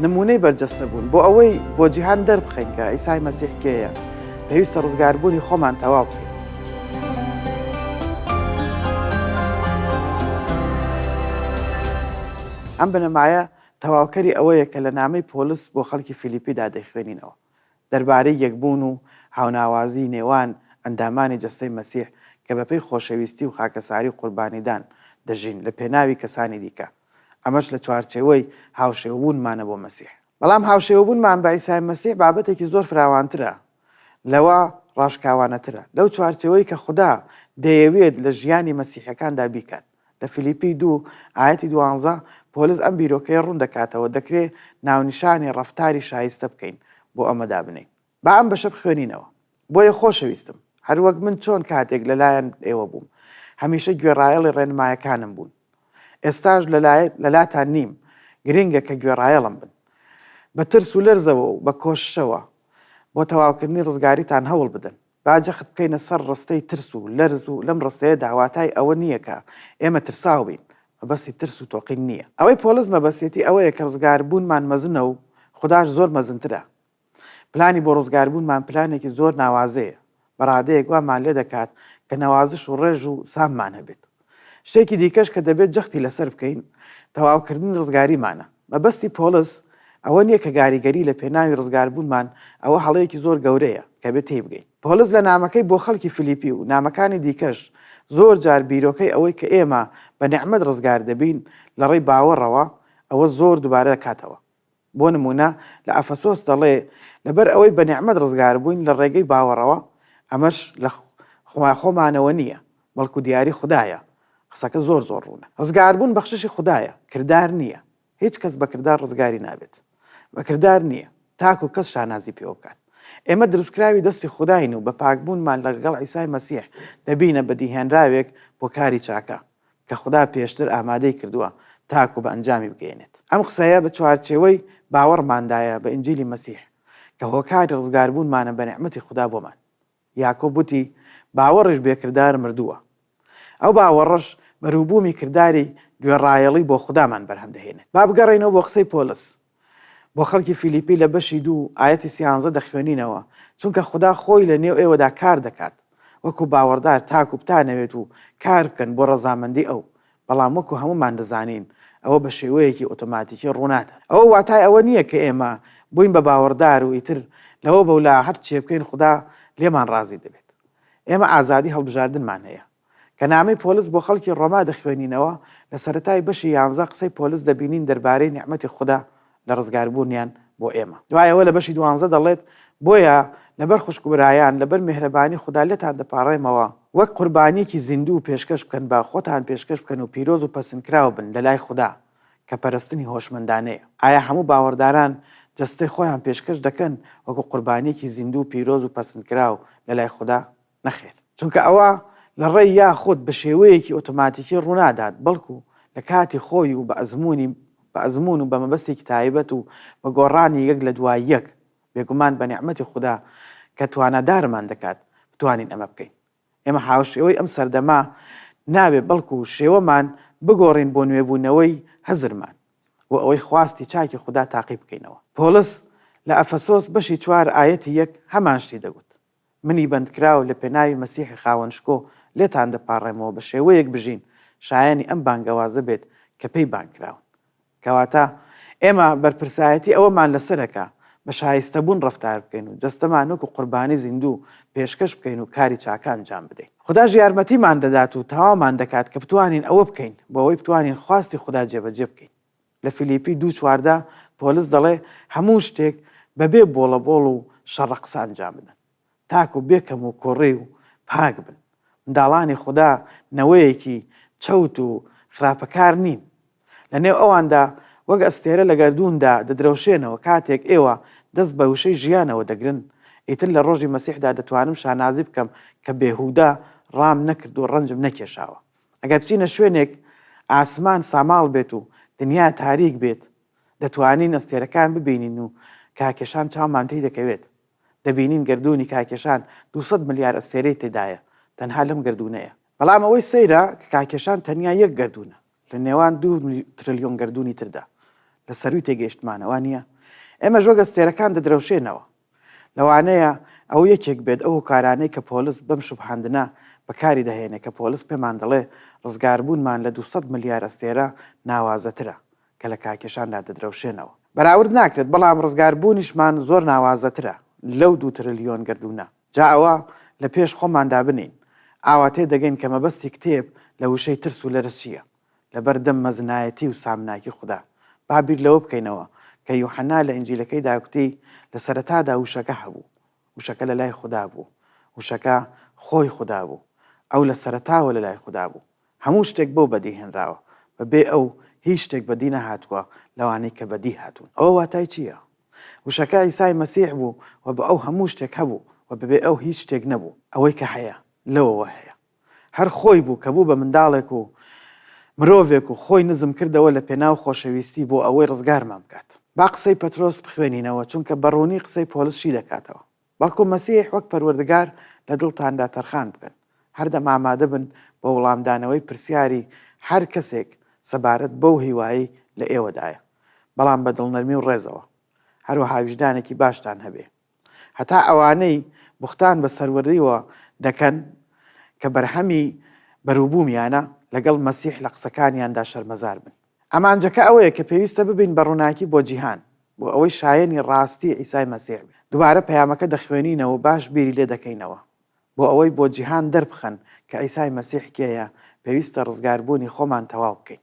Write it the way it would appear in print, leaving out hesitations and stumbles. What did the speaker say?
نمونەی بەرجەستە بوون بۆ ئەوەی بۆ جیهان دەربخەین کە ئیسای مەسیح کێیە پێویستە ڕزگاربوونی خۆمان تەواو بکەین. ئەم بنەمایە تەواوکەری ئەوەیە کە لە نامەی پۆلس بۆ خەڵکی فیلیپیدا دەیخوێنینەوە دەربارەی یەکبوون و هاوناوازی نێوان ئەندامانی جەستەی مەسیح کە بەپێی خۆشەویستی و خاکەساری و قوربانیدان دەژین لە پێناوی کەسانی دیکە، ئەمەش لە چوارچێوەی هاوشێوەبوونمانە بۆ مەسیح. بەڵام هاوشێوەبوونمان بە ئیسای مەسیح بابەتێکی زۆر فراوانترە، لەوە ڕاشکاوانەترە، لەو چوارچێوەی کە خوددا دەیەوێت لە ژیانی مەسیحەکاندا بیکات. لە فیلیپی 2 ئاەتی 12 پۆلس ئەم بیرۆکەیە ڕوون دەکاتەوە دەکرێت ناونیشانی ڕەفتاری شایستە بکەین بۆ ئەمەدا بنین. با ئەم بەشە بخوێنینەوە. بۆیە خۆشەویستم، هەروەک من چۆن کاتێک لەلایەن ئێوە بووم هەمیشە گوێڕایەڵی ڕێنمایەکانم بوون. ئێستاش لەلاتان نیم، گرنگە کە گوێڕایەڵم بن. بە ترس و لەرزەوە و بە کۆششەوە بۆ تەواوکردنی ڕزگاریتان هەوڵ بدەن. باجەخت بکەینە سەر ڕستەی ترس و لەرز و لەم ڕستەیە داواتای ئەوە نییە کە ئێمە ترساو بین، مەبەستی ترس و تۆقین نییە. ئەوەی پۆلس مەبەستێتی ئەوەیە کە ڕزگاربوونمان مەزنە و خودداش زۆر مەزنترە. پلانی بۆ ڕزگاربوونمان پلانێکی زۆر ناوازەیە، بەڕادەیەک وامان لێ دەکات کە نەوازش و ڕێژ و ساممان هەبێت. شتێکی دیکەش کە دەبێت جەختی لەسەر بکەین تەواوکردنی ڕزگاریمانە. مەبەستی پۆلس ئەوە نییە کە گاریگەری لە پێناوی ڕزگاربوونمان ئەوە هەڵەیەکی زۆر گەورەیە کە بێت تێی بگەین. پۆلس لە نامەکەی بۆ خەڵکی فیلیپی و نامەکانی دیکەش زۆر جار بیرۆکەی ئەوەی کە ئێمە بە نعمەت ڕزگار دەبین لە ڕێی باوەڕەوە ئەوە زۆر دووبارە دەکاتەوە. بۆ نمونە لە ئەفەسۆس دەڵێ لەبەر ئەوەی بە نعمەت ڕزگار بووین لە ڕێگەی باوەڕەوە، ئەمەش لە خۆمانەوە نییە بەڵکو دیاری خوددایە. قسەکە زۆر ڕوونە. ڕزگاربوون بەخششی خوددایە، کردار نییە. هیچ کەس بە کردار ڕزگاری نابێت. بە کردار نییە تاکو کەس شانازی پێوە بکات. ئێمە دروستکراوی دەستی خودداین و بە پاکبوونمان لەگەڵ عیسای مەسیح دەبینە بەدیهێنراوێک بۆ کاری چاکە کە خوددا پێشتر ئامادەی کردووە تاکو بە ئەنجامی بگەێنێت. ئەم قسەیە بە چوارچێوەی باوەڕماندایە بە ئینجیلی مەسیح کە هۆکاری ڕزگاربوونمانە بە نعمەتی خوددا بۆمان. یاکۆب وتی باوەڕش بێکردار مردووە. ئەو باوەڕەش بەرووبوومی کردداری گوێڕایەڵی بۆ خوددامان بەرهەمدەهێنێت. با بگەڕێنەوە بۆ قسەی پۆلس بۆ خەڵکی فیلیپی لە بەشی 2 ئاەتی 13 دەخوێنینەوە، چونکە خوددا خۆی لە نێو ئێوەدا کار دەکات وەکو باوەڕدار تاکو بتانەوێت و کار بکەن بۆ ڕەزامەندی ئەو، بەڵام وەکو هەمومان دەزانین ئەوە بە شێوەیەکی ئۆتۆماتیکی ڕووناتە. ئەوە واتای ئەوە نییە کە ئێمە بووین بە باوەڕدار و ئیتر لەوە بەولا هەر چێ بکەین خوددا لێمان ڕازی دەبێت. ئێمە ئازادی هەڵبژاردنمان هەیە. کە نامەی پۆلس بۆ خەڵکی ڕۆما دەخوێنینەوە لە سەرەتای بەشی 11 قسەی پۆلس دەبینین دەربارەی نعمەتی خوددا لە ڕزگاربوونیان بۆ ئێمە. دوایەوە لە بەشی 12 دەڵێت بۆیە لەبەر خوشکبرایان لەبەر میهرەبانی خوددا لێتان دەپاڕێمەوە وەک قوربانیەکی زیندوو و پێشکەش بکەن، با خۆتان پێشکەش بکەن و پیرۆز و پەسندکراو بن لە لای خوددا کە پەرستنی هۆشمەندانەیە. ئایا هەموو باوەڕداران جەستەی خۆیان پێشکەش دەکەن وەکو قوربانیەکی زیندوو و پیرۆز و پەسندکراو لە لای خوددا؟ نەخێر، چونکە ئەوە لە ڕێی یاخود بە شێوەیەکی ئۆتۆماتیکی ڕوونادات، بەڵکو لە کاتی خۆی و بە ئەزمون و بە مەبەستێکی تایبەت و بە گۆڕانی یەک لە دوای یەک بێگومان بە نعمەتی خوددا کە توانەدارمان دەکات بتوانین ئەمە بکەین. ئێمە هاوشێوەی ئەم سەردەما نابێت بەڵکو شێوەمان بگۆڕین بۆ نوێبوونەوەی هەزرمان و ئەوەی خواستی چاکی خوددا تاقی بکەینەوە. پۆلس لە ئەفەسۆس بەشی 4 ئاەتی 1 هەمان شتی دەگوت: منی بەندکراو لە پێناوی مەسیحی خاوەنشکۆ لێتان دەپاڕێمەوە بە شێوەیەک بژین شایانی ئەم بانگەوازە بێت کە پێی بانکراون. کەواتە ئێمە بەرپرسایەتی ئەوەمان لەسەرەکە بە شایستەبوون ڕەفتار بکەین و جەستەمان وەکو قوربانی زیندوو پێشکەش بکەین و کاری چاکان انجام بدەین. خودداش یارمەتیمان دەدات و تەواومان دەکات کە بتوانین ئەوە بکەین بۆ ئەوەی بتوانین خواستی خوددا جێبەجێ بکەین. لە فیلیپی 2:14 پۆلس دەڵێ هەموو شتێک بەبێ بۆڵەبۆڵ و شەڕە قسە انجام بدەن تاکو بێکەم و کۆڕێ و پاک بن. منداڵانی خوددا نەوەیەکی چەوت و خراپەکار نین. لە نێو ئەواندا وەک ئەستێرە لە گەردووندا دەدرەوشێنەوە کاتێک ئێوە دەست بە وشەی ژیانەوە دەگرن. ئیتر لە ڕۆژی مەسیحدا دەتوانم شانازی بکەم کە بێهودا ڕام نەکرد و ڕەنجم نەکێشاوە. ئەگەر بچینە شوێنێک ئاسمان ساماڵ بێت و دنیا تاریک بێت دەتوانین ئەستێرەکان ببینین و کاکێشان چاومان پێی دەکەوێت. دەبینین گەردوونی کاکێشان 200 ملیار ئەستێرەی تێدایە تەنها لەم گەردوونەیە. بەڵام ئەوەی سەیرە کە کاکێشان تەنیا یەک گەردوونە لە نێوان 2 تریلیۆن گەردوونی تردا. لە سەروی تێگەیشتمانەوە نییە؟ ئێمە ژۆ گەستێرەکان دەدرەوشێنەوە لەوانەیە ئەو یەکێک بێت ئەو کارانەی کە پۆلیس بەم شوبهاندنە بەکاری دەهێنێ کە پۆلیس پێمان دەڵێ ڕزگاربوونمان لە 200 ملیار ئەستێرە ناوازەترە کە لە کاکێشاندا دەدرەوشێنەوە. بەراورد ناکرێت بەڵام ڕزگاربوونیشمان زۆر ناوازەترە لەو 2 تریلیۆن گردوونە. جا ئەوە لە پێش خۆماندا بنین ئاواتێ دەگەین کە مەبەستی کتێب لە وشەی ترس و لەرز چییە لەبەردەم مەزنایەتی و سامناکی خوددا. بابیر لەوە بکەینەوە کە یوحەنا لە ئینجیلەکەی داکوتی لە سەرەتادا وشەکە هەبوو، وشەکە لە لای خوددا بوو، وشەکە خۆی خوددا بوو، ئەو لە سەرەتاوە لە لای خوددا بوو، هەموو شتێک بۆ بەدی هێنراوە، بەبێ ئەو هیچ شتێک بەدی نەهاتووە لەوانەی کە بەدی هاتوون. ئەوە واتای چییە؟ وشەکە ئیسای مەسیح بوو و بە ئەو هەموو شتێک هەبوو و بەبێ ئەو هیچ شتێک نەبوو. ئەوەی کە هەیە لەوەوە هەیە. هەر خۆی بوو کە بوو بە منداڵێک و مرۆڤێک و خۆی نزم کردەوە لە پێناو خۆشەویستی بۆ ئەوەی ڕزگارمان بکات. با قسەی پەترۆس بخوێنینەوە چونکە بەڕوونی قسەی پۆلیسشی دەکاتەوە. بەڵکو مەسیح وەک پەروەردگار لە دڵتاندا تەرخان بکەن. هەردەم ئامادە بن بە وەڵامدانەوەی پرسیاری هەر کەسێک سەبارەت بەو هیوایی لە ئێوەدایە، بەڵام بە دڵنەرمی و ڕێزەوە. هەروەها ویژدانێکی باشتان هەبێ. هەتا ئەوانەی بوختان بە سەروەردیوە دەکەن کە بەرهەمی بەرووبوومیانە لەگەڵ مەسیح لە قسەکانیاندا شەرمەزار بن. ئەمانجەکە ئەوەیە کە پێویستە ببین بە ڕووناکی بۆ جیهان بۆ ئەوەی شایەنی ڕاستی ئیسای مەسیح بێت. دووبارە پەیامەکە دەخوێنینەوە باش بیری لێ دەکەینەوە بۆ ئەوەی بۆ جیهان دەربخەن کە ئیسای مەسیح کێیە، پێویستە ڕزگاربوونی خۆمان تەواو بکەین.